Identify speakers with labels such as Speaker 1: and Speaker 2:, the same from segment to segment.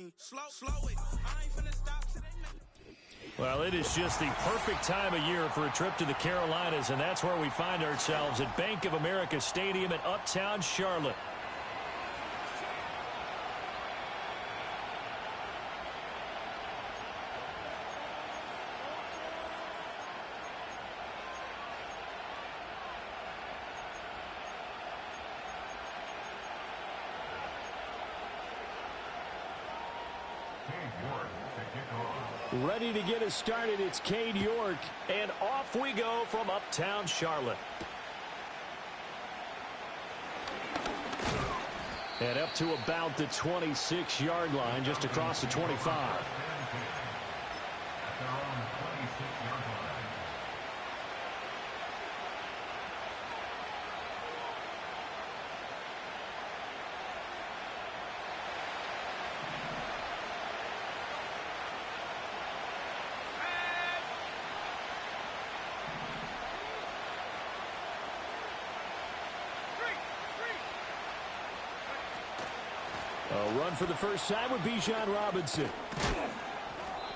Speaker 1: mean, slow it. I ain't finna stop till they make.
Speaker 2: Well, it is just the perfect time of year for a trip to the Carolinas, and that's where we find ourselves at Bank of America Stadium in Uptown Charlotte. Ready to get us started, it's Cade York, and off we go from Uptown Charlotte. And up to about the 26-yard line, just across the 25. A run for the first time with Bijan Robinson.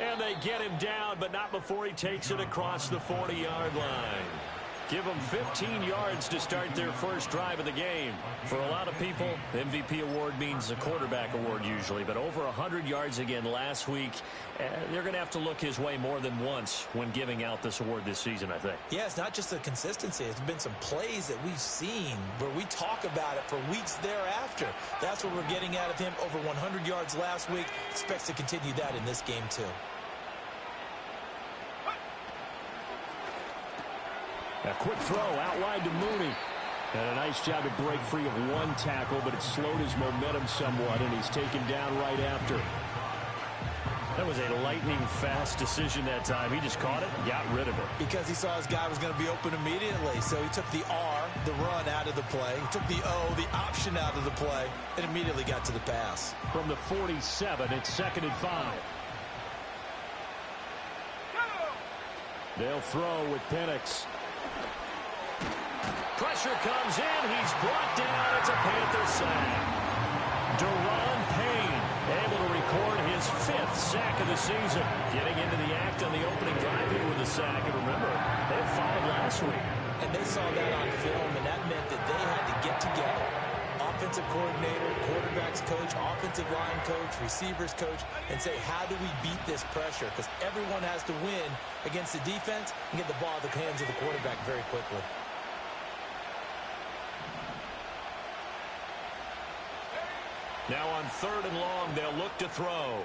Speaker 2: And they get him down, but not before he takes it across the 40-yard line. Give them 15 yards to start their first drive of the game. For a lot of people, MVP award means a quarterback award usually, but over 100 yards again last week. They're going to have to look his way more than once when giving out this award this season, I think.
Speaker 3: Yeah, it's not just the consistency. It's been some plays that we've seen where we talk about it for weeks thereafter. That's what we're getting out of him. Over 100 yards last week. Expects to continue that in this game, too.
Speaker 2: A quick throw out wide to Mooney. And a nice job to break free of one tackle, but it slowed his momentum somewhat, and he's taken down right after. That was a lightning-fast decision that time. He just caught it and got rid of it.
Speaker 3: Because he saw his guy was going to be open immediately. So he took the R, the run, out of the play. He took the O, the option, out of the play, and immediately got to the pass.
Speaker 2: From the 47, it's 2nd and 5. They'll throw with Penix. Pressure comes in. He's brought down. It's a Panther sack. Deron Payne able to record his 5th sack of the season. Getting into the act on the opening drive here with a sack. And remember, they had 5 last week.
Speaker 3: And they saw that on film, and that meant that they had to get together. Offensive coordinator, quarterbacks coach, offensive line coach, receivers coach, and say, how do we beat this pressure? Because everyone has to win against the defense and get the ball in the hands of the quarterback very quickly.
Speaker 2: Now on 3rd and long, they'll look to throw.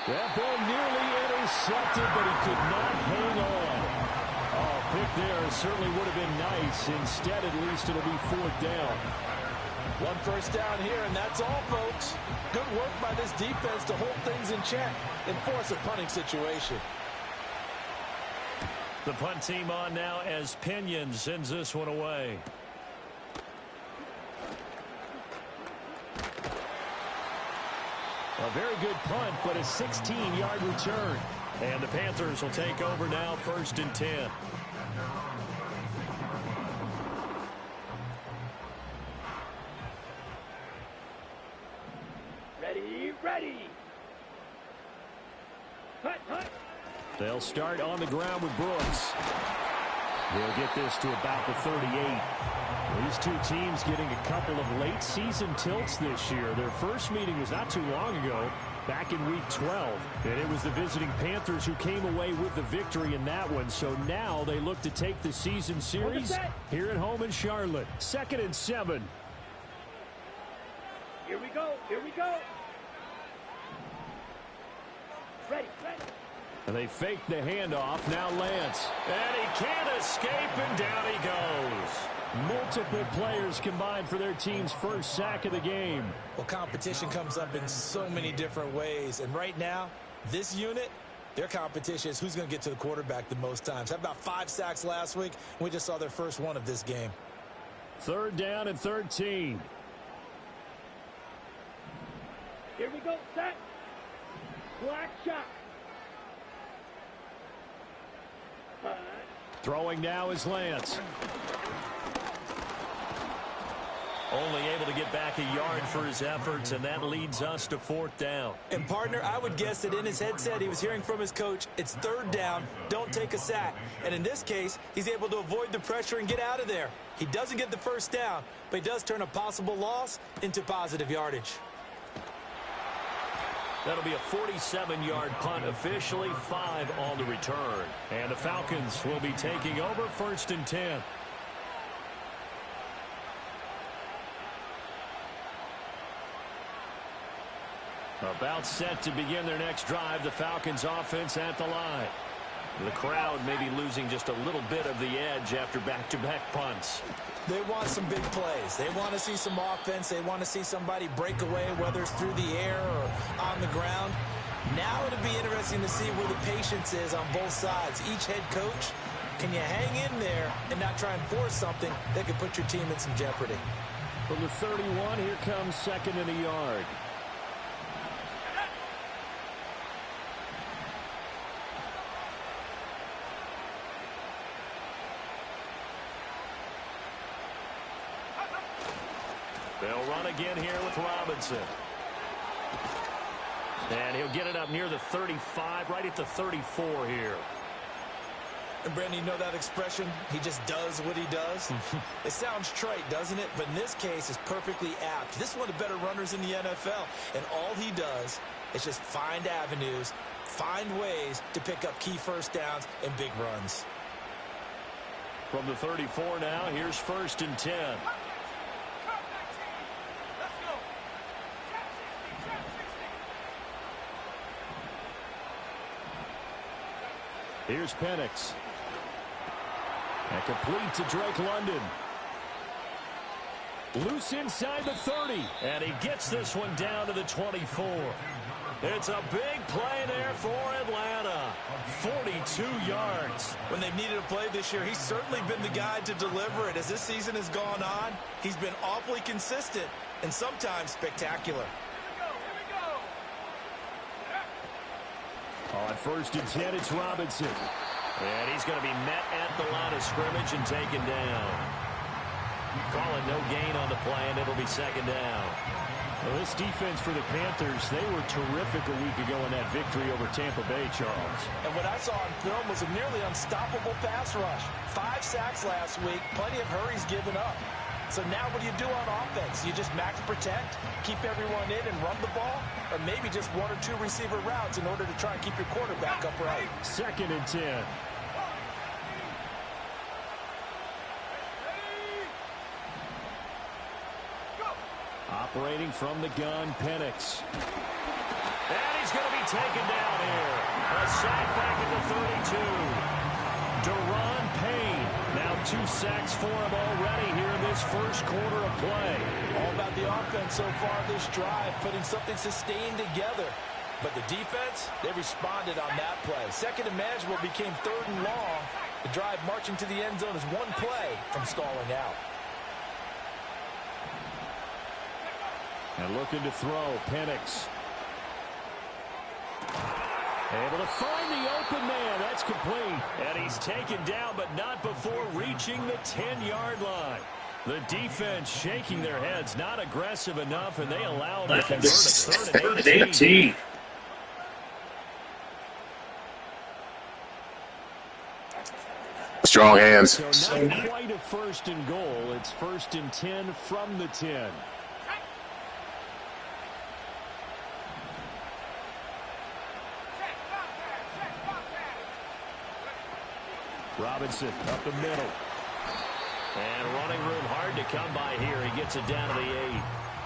Speaker 2: That ball nearly intercepted, but he could not hang on. Oh, pick there certainly would have been nice. Instead, at least it'll be 4th down.
Speaker 3: 1 first down here, and that's all, folks. Good work by this defense to hold things in check and force a punting situation.
Speaker 2: The punt team on now as Pinion sends this one away. A very good punt, but a 16-yard return. And the Panthers will take over now, 1st and 10.
Speaker 4: Ready. Hut.
Speaker 2: They'll start on the ground with Brooks. They'll get this to about the 38. These two teams getting a couple of late season tilts this year. Their first meeting was not too long ago, back in week 12. And it was the visiting Panthers who came away with the victory in that one. So now they look to take the season series here at home in Charlotte. 2nd and 7.
Speaker 4: Here we go. Ready.
Speaker 2: And they fake the handoff. Now Lance. And he can't escape, and down he goes. Multiple players combined for their team's first sack of the game.
Speaker 3: Well, competition comes up in so many different ways. And right now, this unit, their competition is who's going to get to the quarterback the most times. Had about 5 sacks last week. We just saw their first one of this game.
Speaker 2: 3rd down and 13.
Speaker 4: Here we go, set. Black shot.
Speaker 2: Throwing now is Lance. Only able to get back a yard for his efforts, and that leads us to 4th down.
Speaker 3: And, partner, I would guess that in his headset he was hearing from his coach, it's 3rd down, don't take a sack. And in this case, he's able to avoid the pressure and get out of there. He doesn't get the 1st down, but he does turn a possible loss into positive yardage.
Speaker 2: That'll be a 47-yard punt, officially 5 on the return. And the Falcons will be taking over 1st and 10. About set to begin their next drive, the Falcons offense at the line. The crowd may be losing just a little bit of the edge after back-to-back punts.
Speaker 3: They want some big plays. They want to see some offense. They want to see somebody break away, whether it's through the air or on the ground. Now it'll be interesting to see where the patience is on both sides. Each head coach, can you hang in there and not try and force something that could put your team in some jeopardy?
Speaker 2: From the 31, here comes 2nd and a yard. They'll run again here with Robinson. And he'll get it up near the 35, right at the 34 here.
Speaker 3: And Brandon, you know that expression? He just does what he does. It sounds trite, doesn't it? But in this case, it's perfectly apt. This is one of the better runners in the NFL. And all he does is just find avenues, find ways to pick up key 1st downs and big runs.
Speaker 2: From the 34 now, here's 1st and 10. Here's Penix. And complete to Drake London. Loose inside the 30. And he gets this one down to the 24. It's a big play there for Atlanta. 42 yards.
Speaker 3: When they've needed a play this year, he's certainly been the guy to deliver it. As this season has gone on, he's been awfully consistent and sometimes spectacular.
Speaker 2: On 1st and 10, it's Robinson. And he's going to be met at the line of scrimmage and taken down. Calling no gain on the play, and it'll be 2nd down. Well, this defense for the Panthers, they were terrific a week ago in that victory over Tampa Bay, Charles.
Speaker 3: And what I saw on film was a nearly unstoppable pass rush. 5 sacks last week, plenty of hurries given up. So now what do you do on offense? You just max protect, keep everyone in and run the ball, or maybe just 1 or 2 receiver routes in order to try and keep your quarterback upright.
Speaker 2: 2nd and 10. Operating from the gun, Penix. And he's going to be taken down here. A sack back at the 32. Deron Payne. Now 2 sacks for him already here in this first quarter of play.
Speaker 3: All about the offense so far this drive, putting something sustained together. But the defense, they responded on that play. 2nd and manageable became 3rd and long. The drive marching to the end zone is 1 play from stalling out.
Speaker 2: And looking to throw, Penix. Able to find the open man. That's complete. And he's taken down, but not before reaching the 10-yard line. The defense shaking their heads, not aggressive enough, and they allow them to convert a 3rd and 18.
Speaker 5: Strong hands.
Speaker 2: So not quite a 1st and goal. It's 1st and 10 from the 10. Robinson up the middle. And running room hard to come by here. He gets it down to the 8.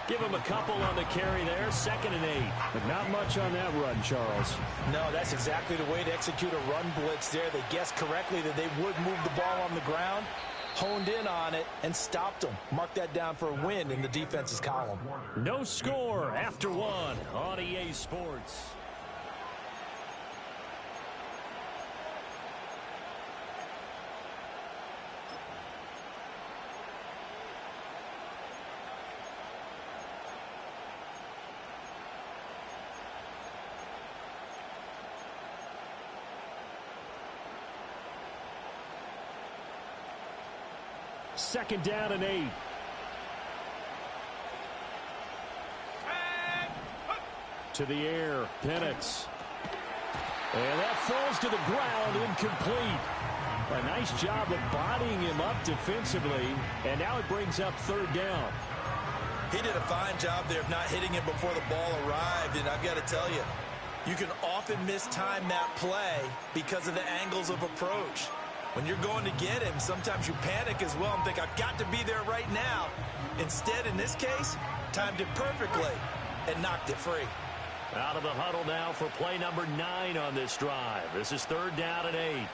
Speaker 2: Give him a couple on the carry there. 2nd and 8. But not much on that run, Charles.
Speaker 3: No, that's exactly the way to execute a run blitz there. They guessed correctly that they would move the ball on the ground, honed in on it, and stopped them. Mark that down for a win in the defense's column.
Speaker 2: No score after 1 on EA Sports. Second down and 8. To the air, Penix. And that falls to the ground, incomplete. A nice job of bodying him up defensively, and now it brings up third down.
Speaker 3: He did a fine job there of not hitting him before the ball arrived, and I've got to tell you, you can often mistime that play because of the angles of approach. When you're going to get him, sometimes you panic as well and think, I've got to be there right now. Instead, in this case, timed it perfectly and knocked it free.
Speaker 2: Out of the huddle now for play number 9 on this drive. This is third down and 8.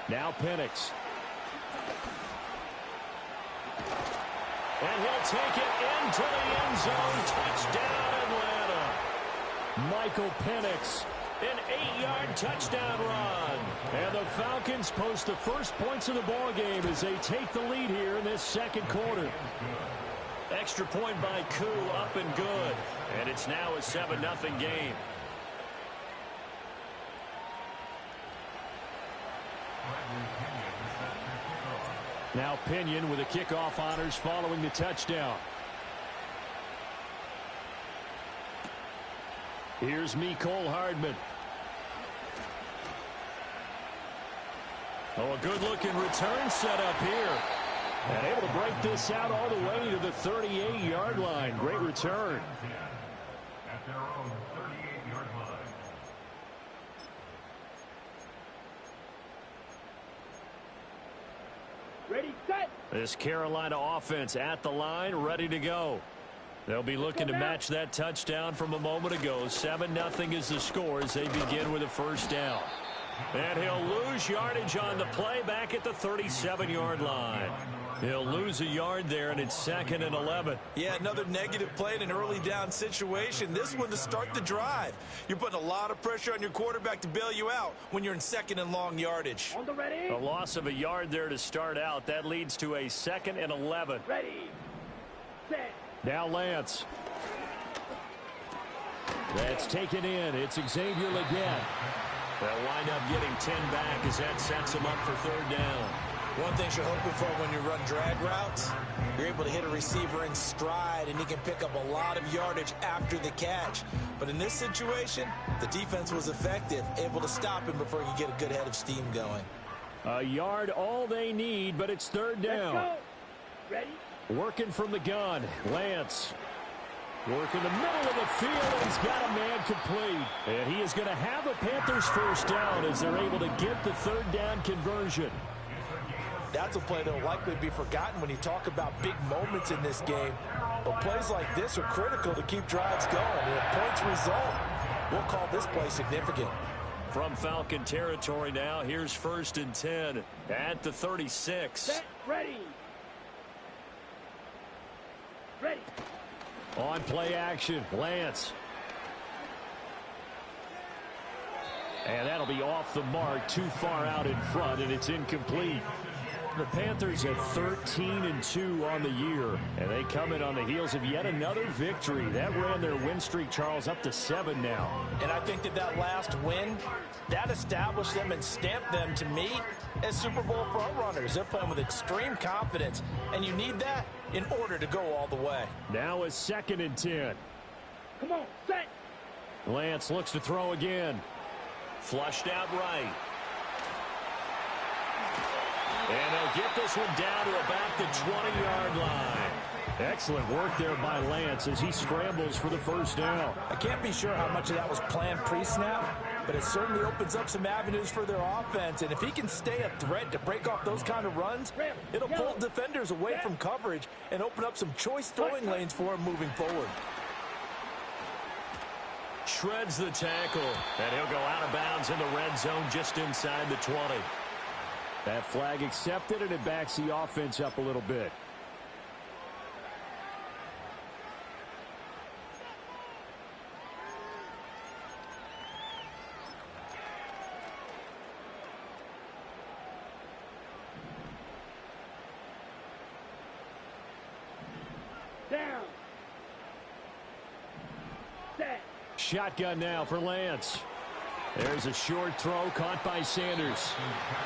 Speaker 2: Now Penix. And he'll take it into the end zone. Touchdown, Atlanta. Michael Penix, an 8-yard touchdown run. And the Falcons post the first points of the ball game as they take the lead here in this second quarter. Extra point by Koo, up and good. And it's now a 7-0 game. Now Pinion with the kickoff honors following the touchdown. Here's Mecole Hardman. Oh, a good-looking return set up here. And able to break this out all the way to the 38-yard line. Great return.
Speaker 5: At their own 38-yard line.
Speaker 4: Ready, set.
Speaker 2: This Carolina offense at the line, ready to go. They'll be looking to match that touchdown from a moment ago. 7-0 is the score as they begin with a first down. And he'll lose yardage on the play back at the 37-yard line. He'll lose a yard there, and it's 2nd and 11.
Speaker 3: Yeah, another negative play in an early down situation. This one to start the drive. You're putting a lot of pressure on your quarterback to bail you out when you're in 2nd and long yardage.
Speaker 4: On the ready.
Speaker 2: A loss of a yard there to start out. That leads to a 2nd and 11.
Speaker 4: Ready, set.
Speaker 2: Now Lance. That's taken in. It's Xavier Legette. They'll wind up getting 10 back as that sets them up for third down.
Speaker 3: One thing you're hoping for when you run drag routes, you're able to hit a receiver in stride, and he can pick up a lot of yardage after the catch. But in this situation, the defense was effective, able to stop him before he could get a good head of steam going.
Speaker 2: A yard all they need, but it's third down.
Speaker 4: Let's go. Ready.
Speaker 2: Working from the gun, Lance. Working the middle of the field, and he's got a man complete. And he is going to have a Panthers first down as they're able to get the third down conversion.
Speaker 3: That's a play that will likely be forgotten when you talk about big moments in this game. But plays like this are critical to keep drives going. And if points result, we'll call this play significant.
Speaker 2: From Falcon territory now, here's 1st and 10 at the 36.
Speaker 4: Set. Ready. Ready.
Speaker 2: On play action, Lance. And that'll be off the mark, too far out in front, and it's incomplete. The Panthers at 13-2 on the year, and they come in on the heels of yet another victory. That ran their win streak, Charles, up to 7 now.
Speaker 3: And I think that last win, that established them and stamped them, to me, as Super Bowl frontrunners. They're playing with extreme confidence, and you need that in order to go all the way.
Speaker 2: Now a 2nd and 10.
Speaker 4: Come on, set.
Speaker 2: Lance looks to throw again. Flushed out right. And they'll get this one down to about the 20-yard line. Excellent work there by Lance as he scrambles for the first down.
Speaker 3: I can't be sure how much of that was planned pre-snap, but it certainly opens up some avenues for their offense. And if he can stay a threat to break off those kind of runs, it'll pull defenders away from coverage and open up some choice throwing lanes for him moving forward.
Speaker 2: Shreds the tackle, and he'll go out of bounds in the red zone just inside the 20. That flag accepted, and it backs the offense up a little bit.
Speaker 4: Down. Set.
Speaker 2: Shotgun now for Lance. There's a short throw caught by Sanders.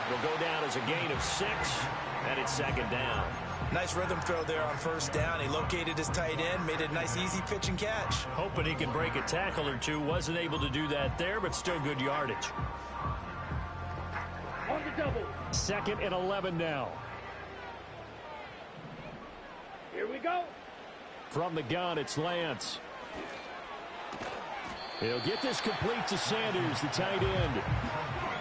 Speaker 2: Will go down as a gain of 6, and it's second down.
Speaker 3: Nice rhythm throw there on first down. He located his tight end, made it a nice easy pitch and catch.
Speaker 2: Hoping he can break a tackle or two. Wasn't able to do that there, but still good yardage.
Speaker 4: On the double.
Speaker 2: 2nd and 11 now.
Speaker 4: Here we go.
Speaker 2: From the gun, it's Lance. He'll get this complete to Sanders, the tight end.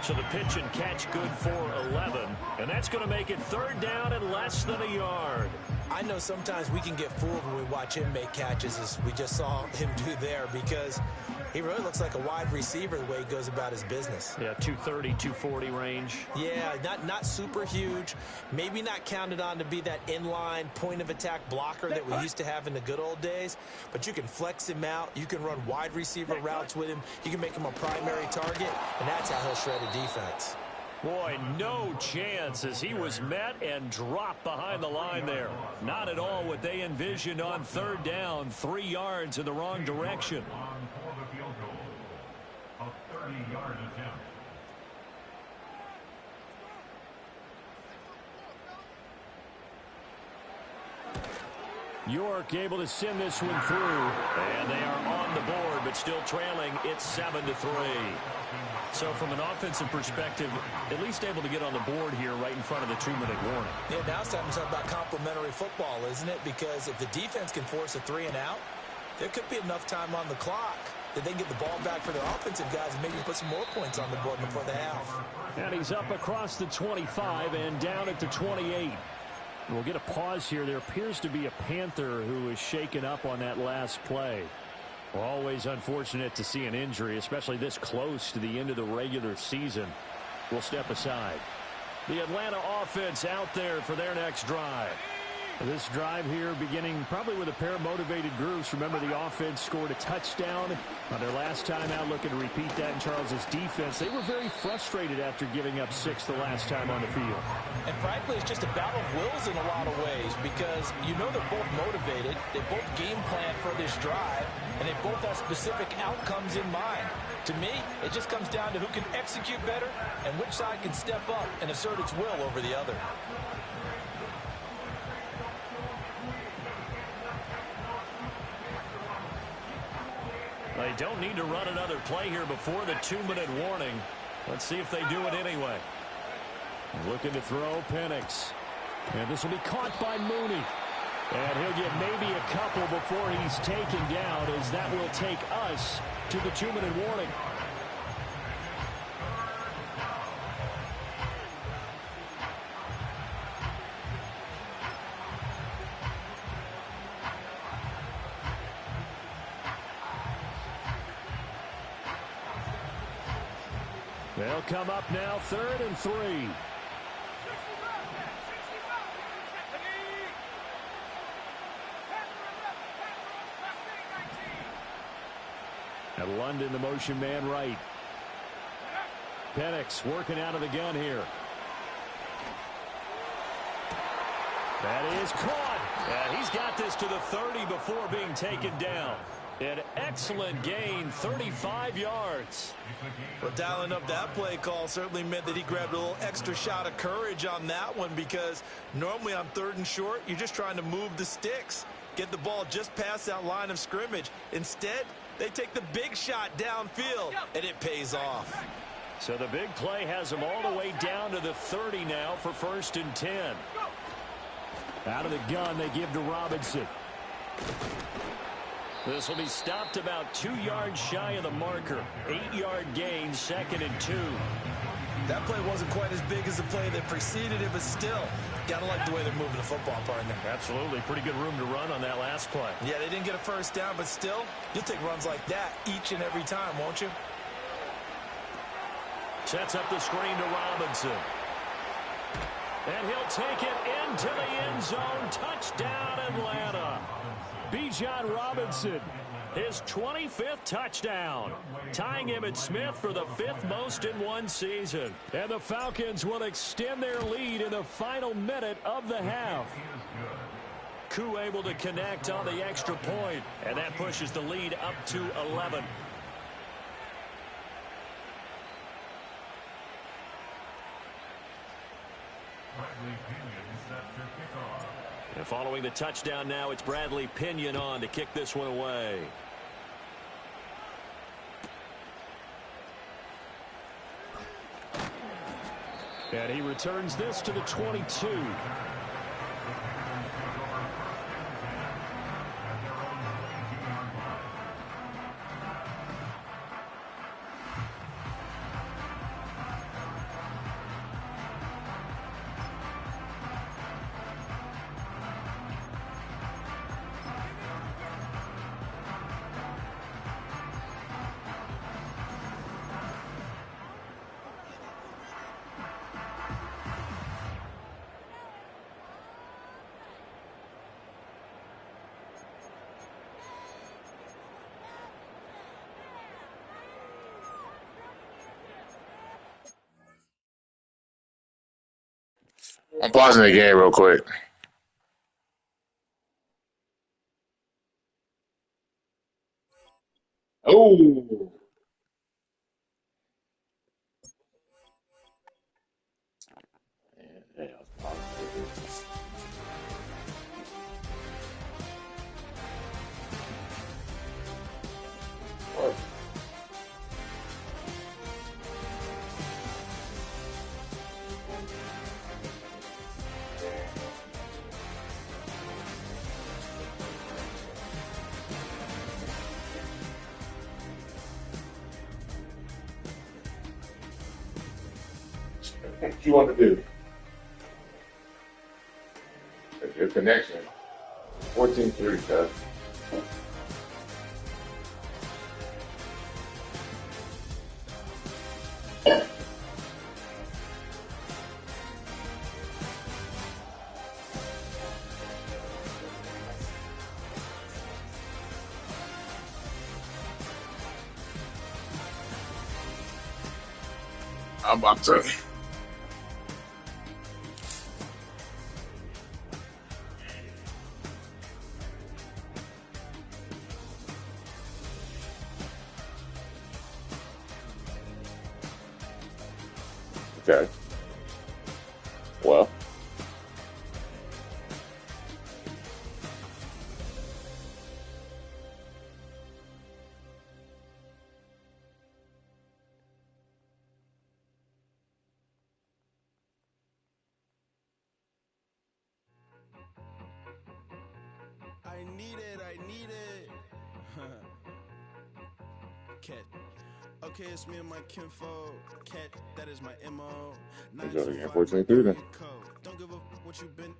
Speaker 2: So the pitch and catch good for 11. And that's going to make it 3rd down and less than a yard.
Speaker 3: I know sometimes we can get fooled when we watch him make catches, as we just saw him do there, because he really looks like a wide receiver the way he goes about his business.
Speaker 2: Yeah, 230, 240 range.
Speaker 3: Yeah, not super huge. Maybe not counted on to be that inline point-of-attack blocker that we used to have in the good old days. But you can flex him out. You can run wide receiver routes with him. You can make him a primary target, and that's how he'll shred a defense.
Speaker 2: Boy, no chance as he was met and dropped behind the line there. Not at all what they envisioned on 3rd down. 3 yards in the wrong direction.
Speaker 5: On for the field goal. A 30-yard attempt.
Speaker 2: York able to send this one through. And they are on the board, but still trailing. It's 7-3. So from an offensive perspective, at least able to get on the board here right in front of the 2-minute warning.
Speaker 3: Yeah, now it's time to talk about complementary football, isn't it? Because if the defense can force a 3 and out, there could be enough time on the clock that they can get the ball back for their offensive guys and maybe put some more points on the board before the half.
Speaker 2: And he's up across the 25 and down at the 28. We'll get a pause here. There appears to be a Panther who is shaken up on that last play. Well, always unfortunate to see an injury, especially this close to the end of the regular season. We'll step aside. The Atlanta offense out there for their next drive. This drive here beginning probably with a pair of motivated groups. Remember, the offense scored a touchdown on their last time out, looking to repeat that in Charles's defense. They were very frustrated after giving up 6 the last time on the field.
Speaker 3: And frankly, it's just a battle of wills in a lot of ways, because you know they're both motivated. They both game plan for this drive, and they both have specific outcomes in mind. To me, it just comes down to who can execute better and which side can step up and assert its will over the other.
Speaker 2: They don't need to run another play here before the 2-minute warning. Let's see if they do it anyway. Looking to throw, Penix. And this will be caught by Mooney. And he'll get maybe a couple before he's taken down, as that will take us to the 2-minute warning. They'll come up now, 3rd and 3. And London, the motion man right. Penix working out of the gun here. That is caught. And he's got this to the 30 before being taken down. An excellent gain, 35 yards.
Speaker 3: Well, dialing up that play call certainly meant that he grabbed a little extra shot of courage on that one, because normally on 3rd and short, you're just trying to move the sticks, get the ball just past that line of scrimmage. Instead, they take the big shot downfield, and it pays off.
Speaker 2: So the big play has them all the way down to the 30 now for 1st and 10. Out of the gun, they give to Robinson. This will be stopped about 2 yards shy of the marker. 8-yard gain, 2nd and 2.
Speaker 3: That play wasn't quite as big as the play that preceded it, but still, gotta like the way they're moving the football, partner.
Speaker 2: Absolutely. Pretty good room to run on that last play.
Speaker 3: Yeah, they didn't get a first down, but still, you'll take runs like that each and every time, won't you?
Speaker 2: Sets up the screen to Robinson. And he'll take it into the end zone. Touchdown, Atlanta. Bijan Robinson, his 25th touchdown, tying Emmitt Smith for the 5th most in one season. And the Falcons will extend their lead in the final minute of the half. Koo able to connect on the extra point, and that pushes the lead up to 11.
Speaker 5: Bradley Pinion sets to kick off.
Speaker 2: And following the touchdown now, it's Bradley Pinion on to kick this one away. And he returns this to the 22.
Speaker 6: I'm pausing the game real quick. Oh. What you want to do? Your connection. 14-3, cuz. I'm about to. Okay. Well.
Speaker 1: I need it. Cat. Okay, it's me and my kinfolk. Cat, that is my MO.
Speaker 6: Let's go again. 14-3 then.
Speaker 1: Don't give up what you been.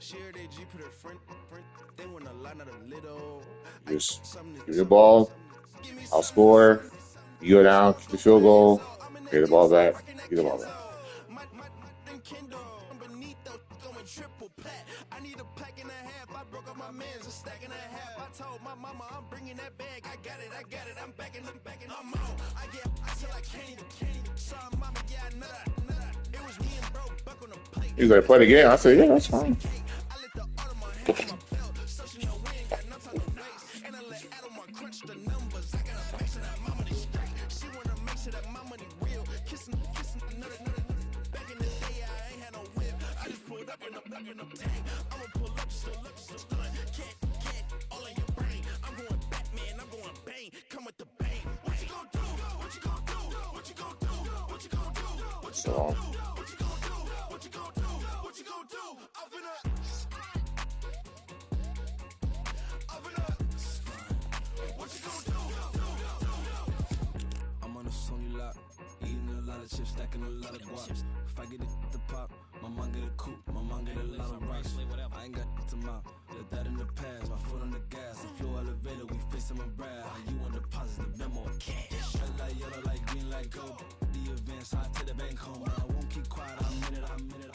Speaker 1: Share they G, put a friend. They want a lot, not a little.
Speaker 6: Just give me the ball. I'll score. You go down, kick the field goal. Get the ball back. Get the ball back.
Speaker 1: Triple plat. I need a pack and a half. I broke up my man's a stack and a half. I told my mama I'm bringing that bag. I got it. I'm backing. I'm out. I till I can't. Sorry, mama, yeah, I know that. It was me and bro buck on the plate.
Speaker 6: He's like, play the game. I said, yeah, that's fine.
Speaker 1: I let the auto my hand on my belt. So she know we ain't got no time to waste. And I let Adam crunch the numbers. I gotta make sure that my money straight. She wanna make sure that my money real. Kissing another. Back in the day, I ain't had no whip. I just pulled up in the tank. I'ma pull up just to look, just to stun. Can't, all in your brain. I'm going Batman, I'm going bang. Come with the bang. What you gon' do? What you gon' do? What you gon' do? What you gon' do? What you gon' do? What you gon' do? What you gon' do? What you gon' do? Open up. What you gon' do? I'm on a Sony lot, eating a lot of chips, stacking a lot of guap. If I get it the pop, my mom get a coupe, my mom get a lot of rice. I ain't got to mouth, let that in the past. My foot on the gas, the floor elevator, we facing my brad. You want to positive memo, cash. Red light, yellow light, green light, go. The events, I take the bank home. I won't keep quiet, I'm in it.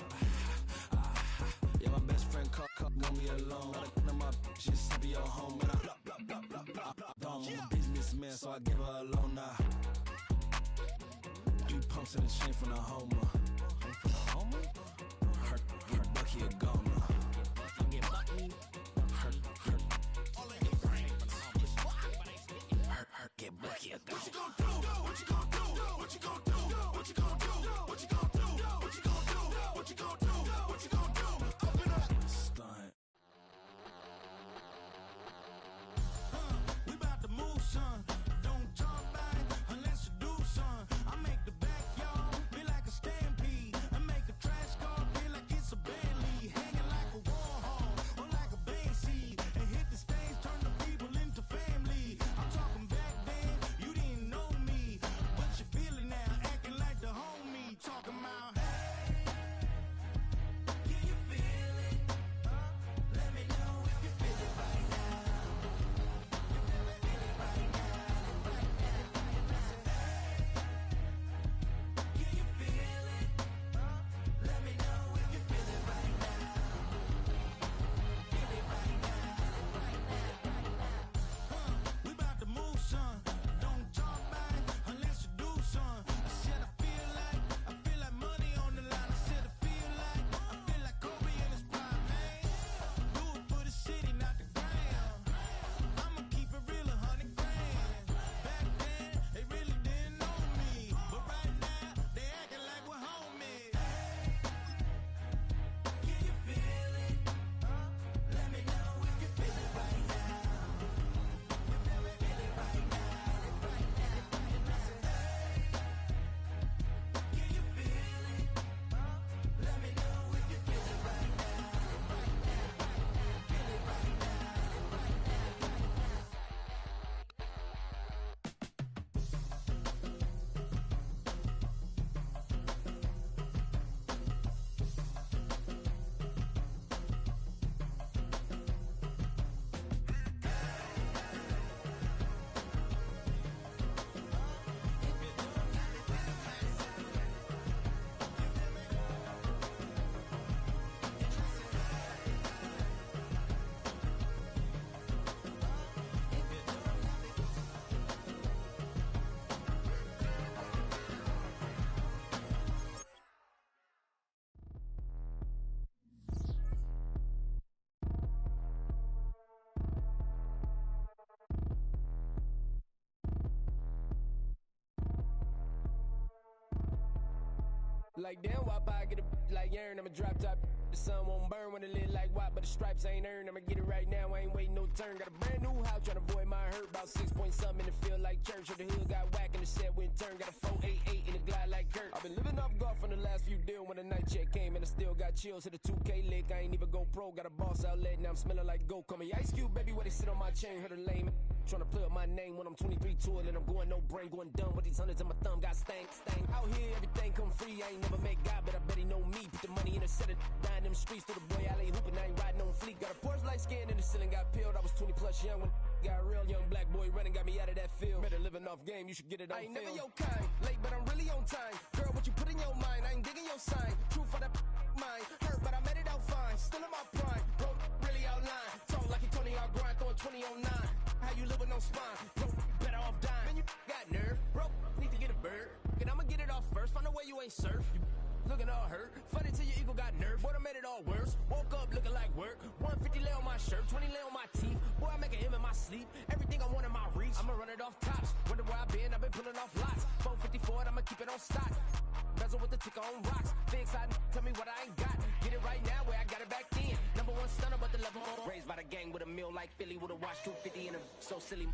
Speaker 1: Yeah, my best friend called, want me alone. My just to be your home, and I'm a businessman, so I give her a loan now. 3 pumps in the chain from the Homer. Her Bucky a goner. Get Bucky a goner. What you gon' do? What you gon' do? What you gon' do? What you gon' do? What you gon' do? What you gon' do? What you gon' do? like, damn, why I get a like Aaron? I'm a drop top. The sun won't burn when it lit like what, but the stripes ain't earned. I'ma get it right now, I ain't waiting no turn. Got a brand new house, trying to avoid my hurt. About 6 point something in the field like church. Or the hood got whack and the set went turn. Got a 488 in the glide like Kurt. I've been living off golf on the last few deals. When the night check came and I still got chills. Hit a 2K lick, I ain't even go pro. Got a boss outlet, now I'm smelling like gold. Call me Ice Cube, baby, where they sit on my chain. Heard a lame tryna play up my name when I'm 23 to it. And I'm going no brain, going dumb with these hundreds in my thumb. Got stank. Out here, everything come free. I ain't never met God, but I bet he know me. Put the money in a set it down them streets to the boy alley hooping. I ain't riding on fleek. Got a Porsche light skin in the ceiling, got peeled. I was 20 plus young when got real. Young black boy running, got me out of that field. Better living off game, you should get it on film. I ain't never your kind, late but I'm really on time. Girl, what you put in your mind, I ain't digging your sign. True for that mind, hurt but I made it out fine. Still in my prime, bro, really outline. Talk like you Tony our grind, throwing 20 on 9. How you living on spine, bro, better off dying. Man, you got nerve, bro, need to get a bird. And I'ma get it off first, find a way you ain't surf. You looking all hurt, funny till your ego got nerve. Boy, I made it all worse, woke up looking like work. 150 lay on my shirt, 20 lay on my teeth. Boy, I make an M in my sleep, everything I want in my reach. I'ma run it off tops, wonder where I've been pulling off lots. 454, I'ma keep it on stock. Bezel with the ticker on rocks. Things I tell me what I ain't got. Get it right now where I got it back then. Number one stunner, but the level raised by the gang with a meal like Philly with a watch 250 and a so silly.